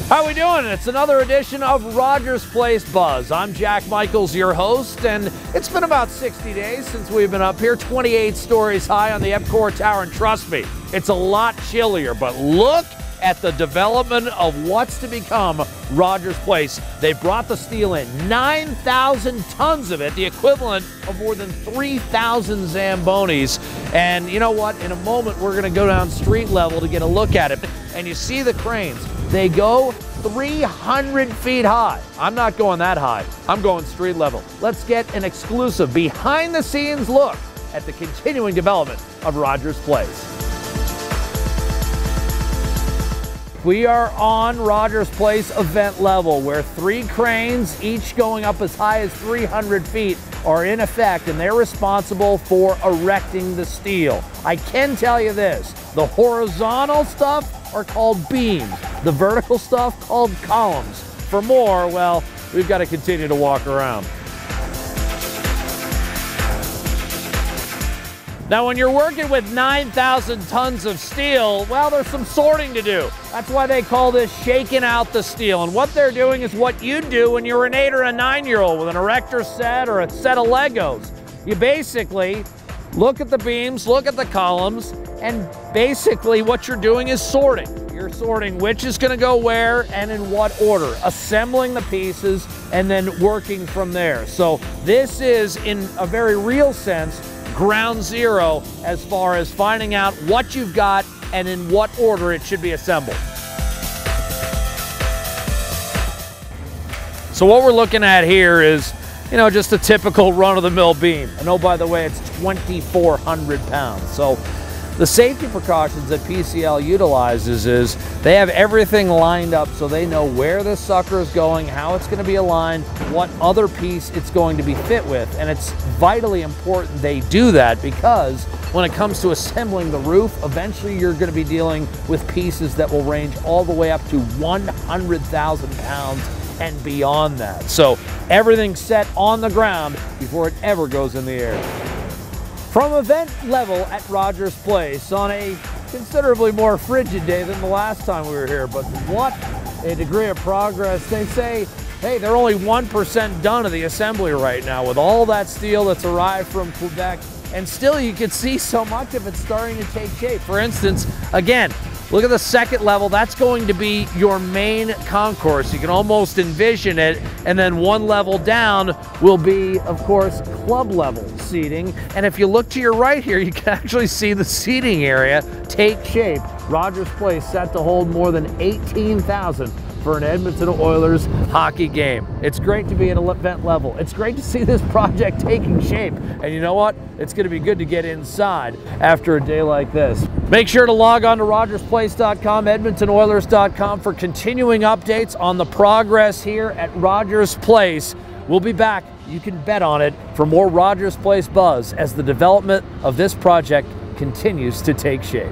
How we doing? It's another edition of Rogers Place Buzz. I'm Jack Michaels, your host, and it's been about 60 days since we've been up here, 28 stories high on the EPCOR Tower, and trust me, it's a lot chillier, but look at the development of what's to become Rogers Place. They brought the steel in, 9,000 tons of it, the equivalent of more than 3,000 Zambonis. And you know what? In a moment, we're gonna go down street level to get a look at it. And you see the cranes. They go 300 feet high. I'm not going that high. I'm going street level. Let's get an exclusive behind the scenes look at the continuing development of Rogers Place. We are on Rogers Place event level, where 3 cranes, each going up as high as 300 feet, are in effect, and they're responsible for erecting the steel. I can tell you this, the horizontal stuff are called beams, the vertical stuff called columns. For more, well, we've got to continue to walk around. Now, when you're working with 9,000 tons of steel, well, there's some sorting to do. That's why they call this shaking out the steel. And what they're doing is what you do when you're an 8 or a 9-year-old with an erector set or a set of Legos. You basically look at the beams, look at the columns, and basically what you're doing is sorting. You're sorting which is going to go where and in what order, assembling the pieces and then working from there. So this is, in a very real sense, ground zero as far as finding out what you've got and in what order it should be assembled. So what we're looking at here is, you know, just a typical run-of-the-mill beam. And oh, by the way, it's 2,400 pounds. So the safety precautions that PCL utilizes is they have everything lined up so they know where this sucker is going, how it's going to be aligned, what other piece it's going to be fit with. And it's vitally important they do that, because when it comes to assembling the roof, eventually you're going to be dealing with pieces that will range all the way up to 100,000 pounds and beyond that. So everything's set on the ground before it ever goes in the air. From event level at Rogers Place on a considerably more frigid day than the last time we were here, but what a degree of progress. They say, hey, they're only 1% done of the assembly right now with all that steel that's arrived from Quebec, and still you can see so much of it starting to take shape. For instance, again, look at the second level. That's going to be your main concourse. You can almost envision it. And then one level down will be, of course, club level seating. And if you look to your right here, you can actually see the seating area take shape. Rogers Place set to hold more than 18,000 for an Edmonton Oilers hockey game. It's great to be at an event level. It's great to see this project taking shape. And you know what? It's going to be good to get inside after a day like this. Make sure to log on to rogersplace.com, edmontonoilers.com for continuing updates on the progress here at Rogers Place. We'll be back, you can bet on it, for more Rogers Place Buzz as the development of this project continues to take shape.